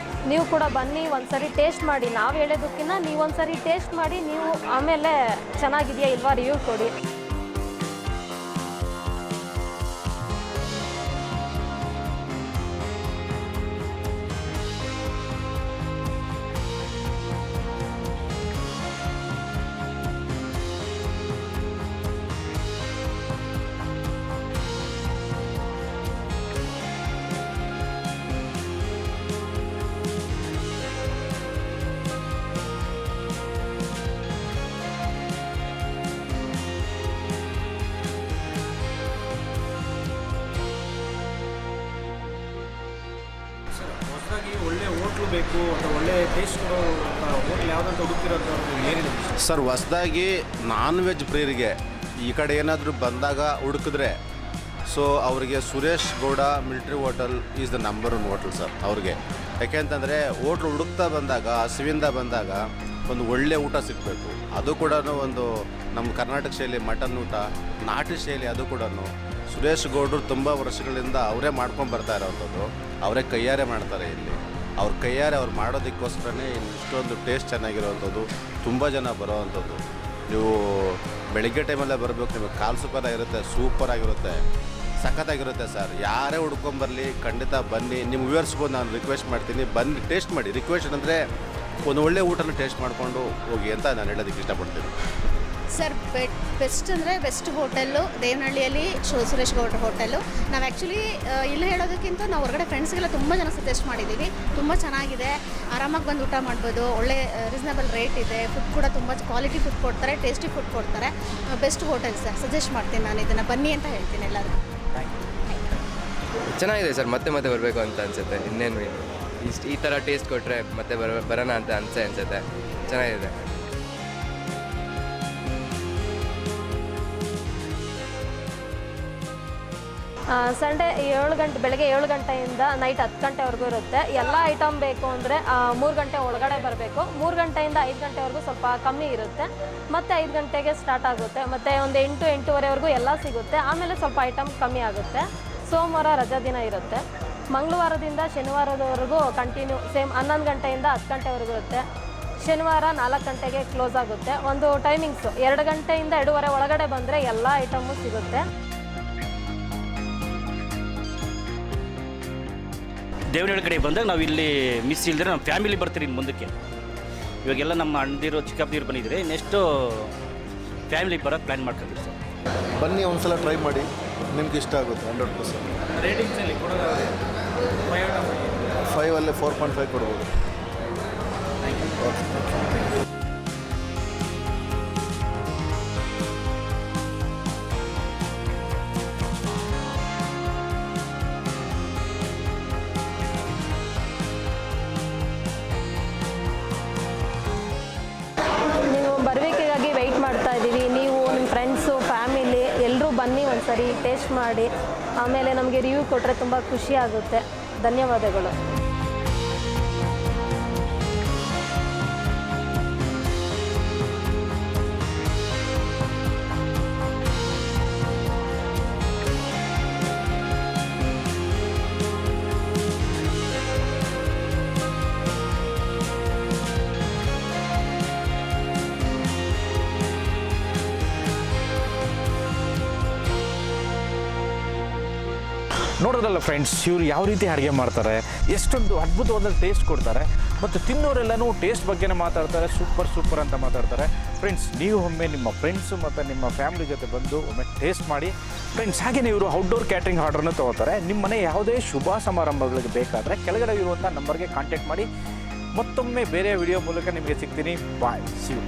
Speaker 9: ನೀವು ಕೂಡ ಬನ್ನಿ, ಒಂದ್ಸರಿ ಟೇಸ್ಟ್ ಮಾಡಿ. ನಾವು ಹೇಳೋದಕ್ಕಿಂತ ನೀವು ಒಂದ್ಸರಿ ಟೇಸ್ಟ್ ಮಾಡಿ, ನೀವು ಆಮೇಲೆ ಚೆನ್ನಾಗಿದೆಯಾ ಇಲ್ವಾ ರಿವ್ಯೂ ಕೊಡಿ.
Speaker 1: ಒಳ್ಳೆ ಹೋಟ್ಲು ಬೇಕು ಅಥವಾ ಒಳ್ಳೆ ಟೇಸ್ಟ್ ಹೋಟ್ಲ್ ಯಾವುದಂತ ಹುಡುಕ್ತಿರೋದು ಏನಿದೆ
Speaker 5: ಸರ್? ಹೊಸದಾಗಿ ನಾನ್ ವೆಜ್ ಪ್ರಿಯರಿಗೆ ಈ ಕಡೆ ಏನಾದರೂ ಬಂದಾಗ ಹುಡುಕಿದ್ರೆ ಸೊ ಅವರಿಗೆ Suresh Gowda military hotel is the number 1 hotel sir ಅವ್ರಿಗೆ. ಯಾಕೆಂತಂದರೆ ಹೋಟ್ಲು ಹುಡುಕ್ತಾ ಬಂದಾಗ, ಹಸಿವಿಂದ ಬಂದಾಗ ಒಂದು ಒಳ್ಳೆ ಊಟ ಸಿಗಬೇಕು. ಅದು ಕೂಡ ಒಂದು ನಮ್ಮ ಕರ್ನಾಟಕ ಶೈಲಿ ಮಟನ್ ಊಟ, ನಾಟಿ ಶೈಲಿ, ಅದು ಕೂಡ ಸುರೇಶ್ ಗೌಡರು ತುಂಬ ವರ್ಷಗಳಿಂದ ಅವರೇ ಮಾಡ್ಕೊಂಡು ಬರ್ತಾ ಇರೋವಂಥದ್ದು. ಅವರೇ ಕೈಯಾರೆ ಮಾಡ್ತಾರೆ ಇಲ್ಲಿ. ಅವ್ರ ಕೈಯಾರೆ ಅವ್ರು ಮಾಡೋದಕ್ಕೋಸ್ಕರನೇ ಇಷ್ಟೊಂದು ಟೇಸ್ಟ್ ಚೆನ್ನಾಗಿರೋವಂಥದ್ದು, ತುಂಬ ಜನ ಬರೋವಂಥದ್ದು. ನೀವು ಬೆಳಿಗ್ಗೆ ಟೈಮಲ್ಲೇ ಬರಬೇಕು, ನಿಮಗೆ ಕಾಲು ಸೂಪರ ಇರುತ್ತೆ, ಸೂಪರಾಗಿರುತ್ತೆ, ಸಖತ್ತಾಗಿರುತ್ತೆ ಸರ್. ಯಾರೇ ಹುಡ್ಕೊಂಬರಲಿ ಖಂಡಿತ ಬನ್ನಿ. ನಿಮ್ಮ ವ್ಯೂವರ್ಸ್ಗೂ ನಾನು ರಿಕ್ವೆಸ್ಟ್ ಮಾಡ್ತೀನಿ, ಬನ್ನಿ ಟೇಸ್ಟ್ ಮಾಡಿ. ರಿಕ್ವೆಸ್ಟ್ ಅಂದರೆ ಒಂದು ಒಳ್ಳೆ ಊಟನ ಟೇಸ್ಟ್ ಮಾಡಿಕೊಂಡು ಹೋಗಿ ಅಂತ ನಾನು ಹೇಳೋದಕ್ಕೆ ಇಷ್ಟಪಡ್ತೀನಿ
Speaker 6: ಸರ್. ಬೆಸ್ಟ್ ಅಂದರೆ ಬೆಸ್ಟ್ ಹೋಟೆಲ್ಲು ದೇವನಹಳ್ಳಿಯಲ್ಲಿ ಸುರೇಶ್ ಗೌಡ್ರ ಹೋಟೆಲ್ಲು. ನಾವು ಆ್ಯಕ್ಚುಲಿ ಇಲ್ಲಿ ಹೇಳೋದಕ್ಕಿಂತ ನಾವು ಹೊರಗಡೆ ಫ್ರೆಂಡ್ಸ್ಗೆಲ್ಲ ತುಂಬ ಜನ ಸಜೆಸ್ಟ್ ಮಾಡಿದ್ದೀವಿ. ತುಂಬ ಚೆನ್ನಾಗಿದೆ, ಆರಾಮಾಗಿ ಬಂದು ಊಟ ಮಾಡ್ಬೋದು, ಒಳ್ಳೆ ರೀಸನಬಲ್ ರೇಟ್ ಇದೆ, ಫುಡ್ ಕೂಡ ತುಂಬ ಕ್ವಾಲಿಟಿ ಫುಡ್ ಕೊಡ್ತಾರೆ, ಟೇಸ್ಟಿ ಫುಡ್ ಕೊಡ್ತಾರೆ. ಬೆಸ್ಟ್ ಹೋಟೆಲ್ ಸರ್, ಸಜೆಸ್ಟ್ ಮಾಡ್ತೀನಿ ನಾನು ಇದನ್ನು, ಬನ್ನಿ ಅಂತ ಹೇಳ್ತೀನಿ ಎಲ್ಲರಿಗೂ.
Speaker 3: ಚೆನ್ನಾಗಿದೆ ಸರ್, ಮತ್ತೆ ಮತ್ತೆ ಬರಬೇಕು ಅಂತ ಅನಿಸುತ್ತೆ. ಇನ್ನೇನು ಈ ಥರ ಟೇಸ್ಟ್ ಕೊಟ್ಟರೆ ಮತ್ತೆ ಬರೋಣ ಅಂತ ಅನಿಸುತ್ತೆ. ಚೆನ್ನಾಗಿದೆ.
Speaker 9: ಸಂಡೇ 7 ಗಂಟೆ, ಬೆಳಗ್ಗೆ 7 ಗಂಟೆಯಿಂದ ನೈಟ್ 10 ಗಂಟೆವರೆಗೂ ಇರುತ್ತೆ. ಎಲ್ಲ ಐಟಮ್ ಬೇಕು ಅಂದರೆ 3 ಗಂಟೆ ಒಳಗಡೆ ಬರಬೇಕು. 3 ಗಂಟೆಯಿಂದ 5 ಗಂಟೆವರೆಗೂ ಸ್ವಲ್ಪ ಕಮ್ಮಿ ಇರುತ್ತೆ, ಮತ್ತು 5 ಗಂಟೆಗೆ ಸ್ಟಾರ್ಟ್ ಆಗುತ್ತೆ. ಮತ್ತು ಒಂದು 8-8:30ವರೆಗೂ ಎಲ್ಲ ಸಿಗುತ್ತೆ. ಆಮೇಲೆ ಸ್ವಲ್ಪ ಐಟಮ್ ಕಮ್ಮಿ ಆಗುತ್ತೆ. ಸೋಮವಾರ ರಜಾ ದಿನ ಇರುತ್ತೆ. ಮಂಗಳವಾರದಿಂದ ಶನಿವಾರದವರೆಗೂ ಕಂಟಿನ್ಯೂ ಸೇಮ್ 11 ಗಂಟೆಯಿಂದ 10 ಗಂಟೆವರೆಗೂ ಇರುತ್ತೆ. ಶನಿವಾರ 4 ಗಂಟೆಗೆ ಕ್ಲೋಸ್ ಆಗುತ್ತೆ. ಒಂದು ಟೈಮಿಂಗ್ಸು 2 ಗಂಟೆಯಿಂದ 2:30 ಒಳಗಡೆ ಬಂದರೆ ಎಲ್ಲ ಐಟಮು ಸಿಗುತ್ತೆ.
Speaker 13: ದೇವನಹಳ್ಳಿ ಕಡೆ ಬಂದಾಗ ನಾವು ಇಲ್ಲಿ ಮಿಸ್ ಇಲ್ಲದ್ರೆ ನಮ್ಮ ಫ್ಯಾಮಿಲಿ ಬರ್ತೀರಿ ಇನ್ನು ಮುಂದಕ್ಕೆ. ಇವಾಗೆಲ್ಲ ನಮ್ಮ ಅಣ್ಣದಿರೋ ಚಿಕ್ಕಪ್ಪದಿರು ಬಂದಿದ್ರೆ ನೆಕ್ಸ್ಟು ಫ್ಯಾಮಿಲಿ ಬರೋಕ್ಕೆ ಪ್ಲ್ಯಾನ್ ಮಾಡ್ಕೊಂಡಿದ್ದೀವಿ ಸರ್.
Speaker 8: ಬನ್ನಿ, ಒಂದ್ಸಲ ಟ್ರೈ ಮಾಡಿ, ನಿಮ್ಗೆ ಇಷ್ಟ ಆಗುತ್ತೆ 100%.
Speaker 1: ರೇಟಿಂಗ್ಸಲ್ಲಿ ಕೊಡೋದಾದರೆ
Speaker 8: 5 4.5 ಕೊಡ್ಬೋದು.
Speaker 9: ನೀವು ಬರಬೇಕಿಗಾಗಿ ವೆಯ್ಟ್ ಮಾಡ್ತಾ ಇದ್ದೀವಿ. ನೀವು ನಿಮ್ಮ ಫ್ರೆಂಡ್ಸು, ಫ್ಯಾಮಿಲಿ ಎಲ್ಲರೂ ಬನ್ನಿ ಒಂದ್ಸರಿ ಟೇಸ್ಟ್ ಮಾಡಿ ಆಮೇಲೆ ನಮಗೆ ರಿವ್ಯೂ ಕೊಟ್ಟರೆ ತುಂಬ ಖುಷಿ ಆಗುತ್ತೆ. ಧನ್ಯವಾದಗಳು.
Speaker 1: ನೋಡೋದಲ್ಲ ಫ್ರೆಂಡ್ಸ್, ಇವ್ರು ಯಾವ ರೀತಿ ಅಡುಗೆ ಮಾಡ್ತಾರೆ, ಎಷ್ಟೊಂದು ಅದ್ಭುತವಾದ ಟೇಸ್ಟ್ ಕೊಡ್ತಾರೆ, ಮತ್ತು ತಿನ್ನೋರೆಲ್ಲನೂ ಟೇಸ್ಟ್ ಬಗ್ಗೆನೇ ಮಾತಾಡ್ತಾರೆ, ಸೂಪರ್ ಅಂತ ಮಾತಾಡ್ತಾರೆ. ಫ್ರೆಂಡ್ಸ್, ನೀವು ಒಮ್ಮೆ ನಿಮ್ಮ ಫ್ರೆಂಡ್ಸು ಮತ್ತು ನಿಮ್ಮ ಫ್ಯಾಮಿಲಿ ಜೊತೆ ಬಂದು ಒಮ್ಮೆ ಟೇಸ್ಟ್ ಮಾಡಿ ಫ್ರೆಂಡ್ಸ್. ಹಾಗೆಯೇ ಇವರು ಔಟ್ಡೋರ್ ಕ್ಯಾಟ್ರಿಂಗ್ ಆರ್ಡ್ರನ್ನು ತೊಗೋತಾರೆ. ನಿಮ್ಮ ಮನೆ ಯಾವುದೇ ಶುಭ ಸಮಾರಂಭಗಳಿಗೆ ಬೇಕಾದರೆ ಕೆಳಗಡೆ ಇರುವಂಥ ನಂಬರ್ಗೆ ಕಾಂಟ್ಯಾಕ್ಟ್ ಮಾಡಿ. ಮತ್ತೊಮ್ಮೆ ಬೇರೆ ವಿಡಿಯೋ ಮೂಲಕ ನಿಮಗೆ ಸಿಗ್ತೀನಿ. ಬಾಯ್, ಸಿ ಯು.